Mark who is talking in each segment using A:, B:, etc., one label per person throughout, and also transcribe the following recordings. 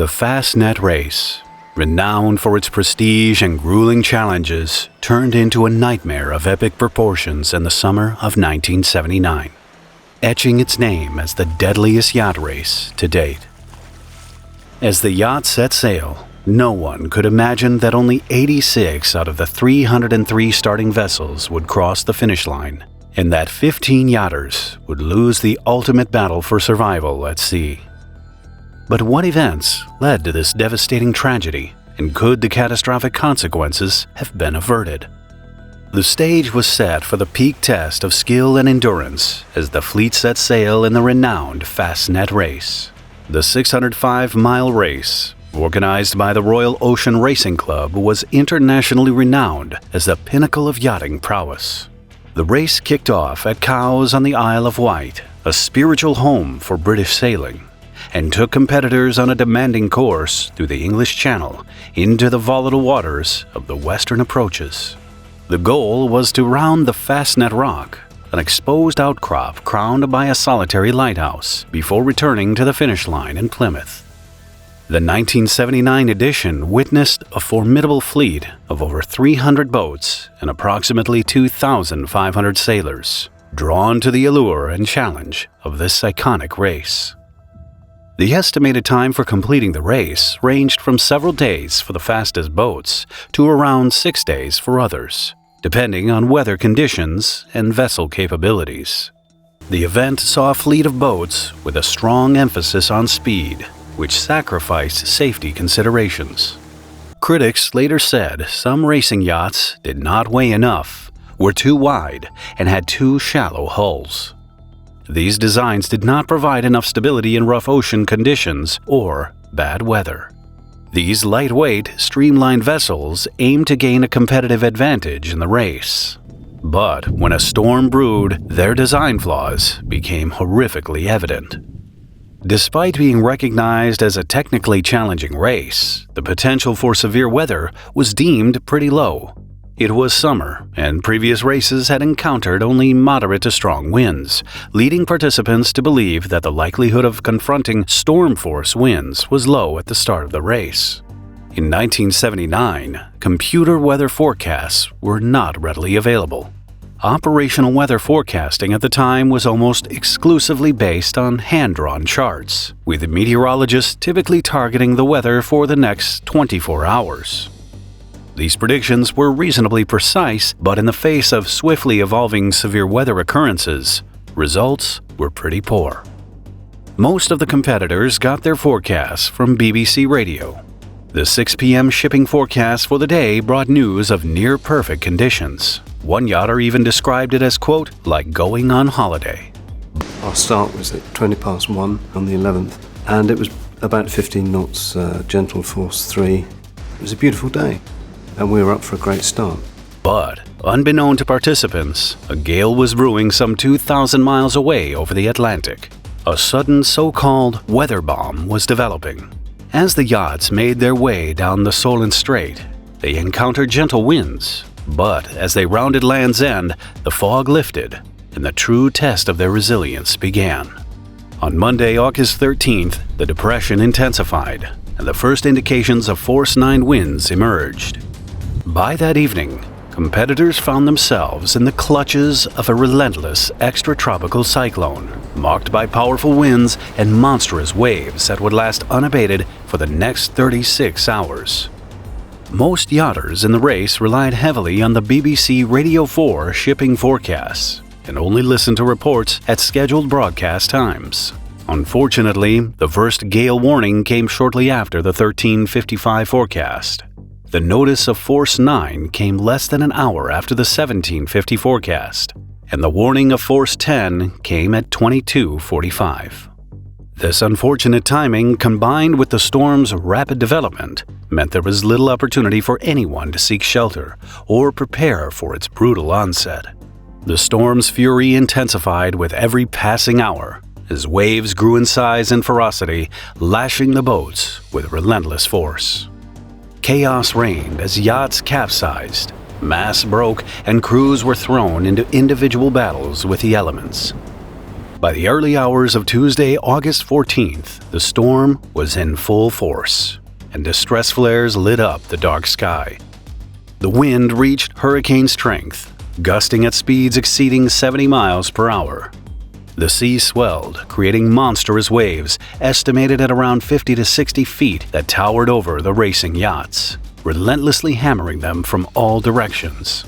A: The Fastnet race, renowned for its prestige and grueling challenges, turned into a nightmare of epic proportions in the summer of 1979, etching its name as the deadliest yacht race to date. As the yacht set sail, no one could imagine that only 86 out of the 303 starting vessels would cross the finish line, and that 15 yachters would lose the ultimate battle for survival at sea. But what events led to this devastating tragedy, and could the catastrophic consequences have been averted? The stage was set for the peak test of skill and endurance as the fleet set sail in the renowned Fastnet race. The 605-mile race, organized by the Royal Ocean Racing Club, was internationally renowned as the pinnacle of yachting prowess. The race kicked off at Cowes on the Isle of Wight, a spiritual home for British sailing, and took competitors on a demanding course through the English Channel into the volatile waters of the western approaches. The goal was to round the Fastnet Rock, an exposed outcrop crowned by a solitary lighthouse, before returning to the finish line in Plymouth. The 1979 edition witnessed a formidable fleet of over 300 boats and approximately 2,500 sailors, drawn to the allure and challenge of this iconic race. The estimated time for completing the race ranged from several days for the fastest boats to around 6 days for others, depending on weather conditions and vessel capabilities. The event saw a fleet of boats with a strong emphasis on speed, which sacrificed safety considerations. Critics later said some racing yachts did not weigh enough, were too wide, and had too shallow hulls. These designs did not provide enough stability in rough ocean conditions or bad weather. These lightweight, streamlined vessels aimed to gain a competitive advantage in the race. But when a storm brewed, their design flaws became horrifically evident. Despite being recognized as a technically challenging race, the potential for severe weather was deemed pretty low. It was summer, and previous races had encountered only moderate to strong winds, leading participants to believe that the likelihood of confronting storm-force winds was low at the start of the race. In 1979, computer weather forecasts were not readily available. Operational weather forecasting at the time was almost exclusively based on hand-drawn charts, with meteorologists typically targeting the weather for the next 24 hours. These predictions were reasonably precise, but in the face of swiftly evolving severe weather occurrences, results were pretty poor. Most of the competitors got their forecasts from BBC Radio. The 6 p.m. shipping forecast for the day brought news of near-perfect conditions. One yachter even described it as, quote, like going on holiday.
B: Our start was at 1:20 on the 11th, and it was about 15 knots, gentle force 3. It was a beautiful day, and we were up for a great start.
A: But, unbeknown to participants, a gale was brewing some 2,000 miles away over the Atlantic. A sudden so-called weather bomb was developing. As the yachts made their way down the Solent Strait, they encountered gentle winds, but as they rounded Land's End, the fog lifted, and the true test of their resilience began. On Monday, August 13th, the depression intensified, and the first indications of Force 9 winds emerged. By that evening, competitors found themselves in the clutches of a relentless extratropical cyclone, marked by powerful winds and monstrous waves that would last unabated for the next 36 hours. Most yachters in the race relied heavily on the BBC Radio 4 shipping forecasts and only listened to reports at scheduled broadcast times. Unfortunately, the first gale warning came shortly after the 13:55 forecast. The notice of Force 9 came less than an hour after the 17:50 forecast, and the warning of Force 10 came at 22:45. This unfortunate timing, combined with the storm's rapid development, meant there was little opportunity for anyone to seek shelter or prepare for its brutal onset. The storm's fury intensified with every passing hour, as waves grew in size and ferocity, lashing the boats with relentless force. Chaos reigned as yachts capsized, masts broke, and crews were thrown into individual battles with the elements. By the early hours of Tuesday, August 14th, the storm was in full force, and distress flares lit up the dark sky. The wind reached hurricane strength, gusting at speeds exceeding 70 miles per hour. The sea swelled, creating monstrous waves estimated at around 50 to 60 feet that towered over the racing yachts, relentlessly hammering them from all directions.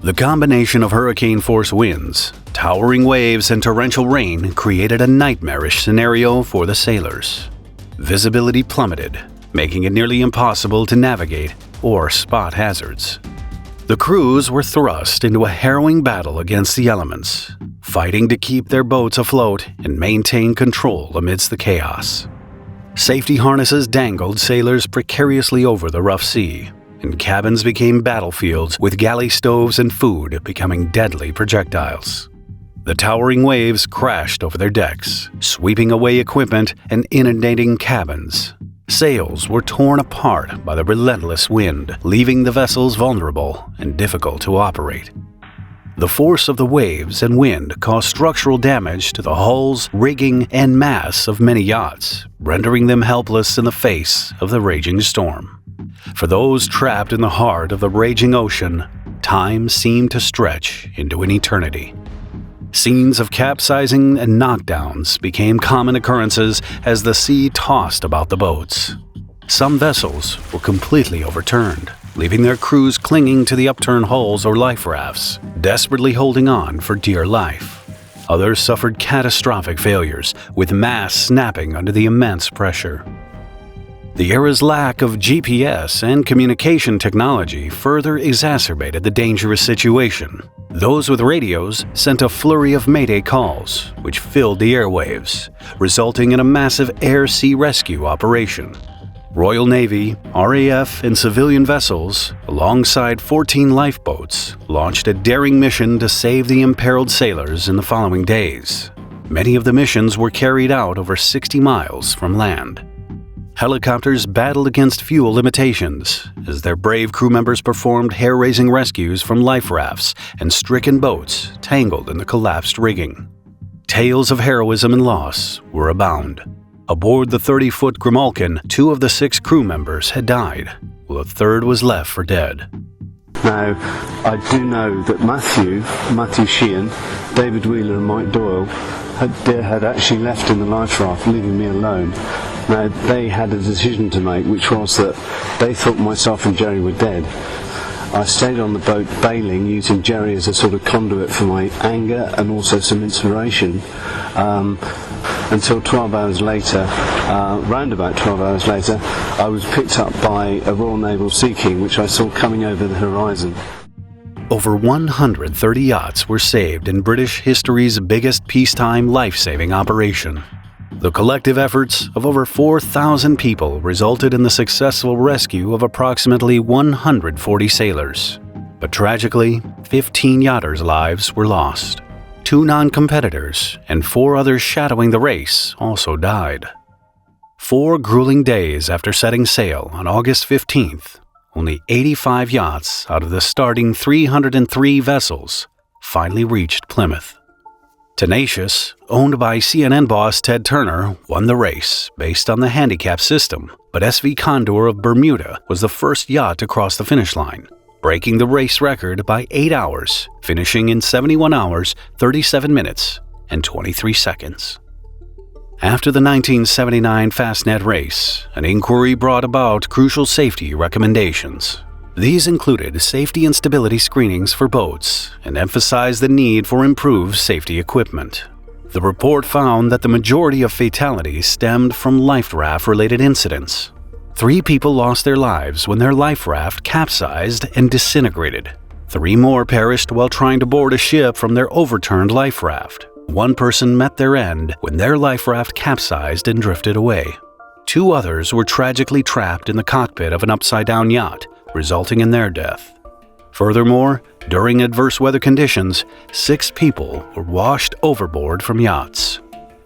A: The combination of hurricane-force winds, towering waves, and torrential rain created a nightmarish scenario for the sailors. Visibility plummeted, making it nearly impossible to navigate or spot hazards. The crews were thrust into a harrowing battle against the elements, fighting to keep their boats afloat and maintain control amidst the chaos. Safety harnesses dangled sailors precariously over the rough sea, and cabins became battlefields with galley stoves and food becoming deadly projectiles. The towering waves crashed over their decks, sweeping away equipment and inundating cabins. Sails were torn apart by the relentless wind, leaving the vessels vulnerable and difficult to operate. The force of the waves and wind caused structural damage to the hulls, rigging, and masts of many yachts, rendering them helpless in the face of the raging storm. For those trapped in the heart of the raging ocean, time seemed to stretch into an eternity. Scenes of capsizing and knockdowns became common occurrences as the sea tossed about the boats. Some vessels were completely overturned, leaving their crews clinging to the upturned hulls or life rafts, desperately holding on for dear life. Others suffered catastrophic failures, with masts snapping under the immense pressure. The era's lack of GPS and communication technology further exacerbated the dangerous situation. Those with radios sent a flurry of mayday calls, which filled the airwaves, resulting in a massive air-sea rescue operation. Royal Navy, RAF, and civilian vessels, alongside 14 lifeboats, launched a daring mission to save the imperiled sailors in the following days. Many of the missions were carried out over 60 miles from land. Helicopters battled against fuel limitations as their brave crew members performed hair-raising rescues from life rafts and stricken boats tangled in the collapsed rigging. Tales of heroism and loss were abound. Aboard the 30-foot Grimalkin, 2 of the 6 crew members had died, while a third was left for dead.
B: Now, I do know that Matthew Sheehan, David Wheeler and Mike Doyle had actually left in the life raft, leaving me alone. Now, they had a decision to make, which was that they thought myself and Jerry were dead. I stayed on the boat bailing, using Jerry as a sort of conduit for my anger and also some inspiration, until 12 hours later, round about 12 hours later, I was picked up by a Royal Naval Sea King, which I saw coming over the horizon.
A: Over 130 yachts were saved in British history's biggest peacetime life-saving operation. The collective efforts of over 4,000 people resulted in the successful rescue of approximately 140 sailors. But tragically, 15 yachters' lives were lost. 2 non-competitors and 4 others shadowing the race also died. 4 grueling days after setting sail on August 15th, only 85 yachts out of the starting 303 vessels finally reached Plymouth. Tenacious, owned by CNN boss Ted Turner, won the race based on the handicap system, but SV Condor of Bermuda was the first yacht to cross the finish line, breaking the race record by 8 hours, finishing in 71 hours, 37 minutes, and 23 seconds. After the 1979 Fastnet race, an inquiry brought about crucial safety recommendations. These included safety and stability screenings for boats and emphasized the need for improved safety equipment. The report found that the majority of fatalities stemmed from life raft-related incidents. 3 people lost their lives when their life raft capsized and disintegrated. 3 more perished while trying to board a ship from their overturned life raft. 1 person met their end when their life raft capsized and drifted away. 2 others were tragically trapped in the cockpit of an upside-down yacht, resulting in their death. Furthermore, during adverse weather conditions, 6 people were washed overboard from yachts.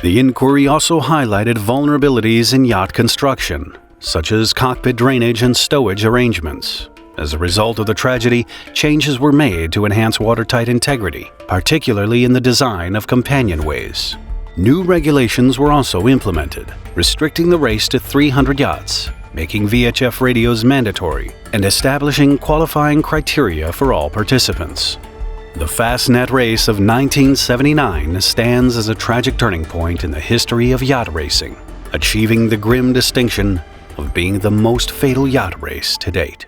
A: The inquiry also highlighted vulnerabilities in yacht construction, such as cockpit drainage and stowage arrangements. As a result of the tragedy, changes were made to enhance watertight integrity, particularly in the design of companionways. New regulations were also implemented, restricting the race to 300 yachts, making VHF radios mandatory, and establishing qualifying criteria for all participants. The Fastnet race of 1979 stands as a tragic turning point in the history of yacht racing, achieving the grim distinction of being the most fatal yacht race to date.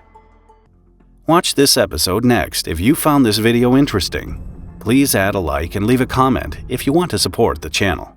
A: Watch this episode next if you found this video interesting. Please add a like and leave a comment if you want to support the channel.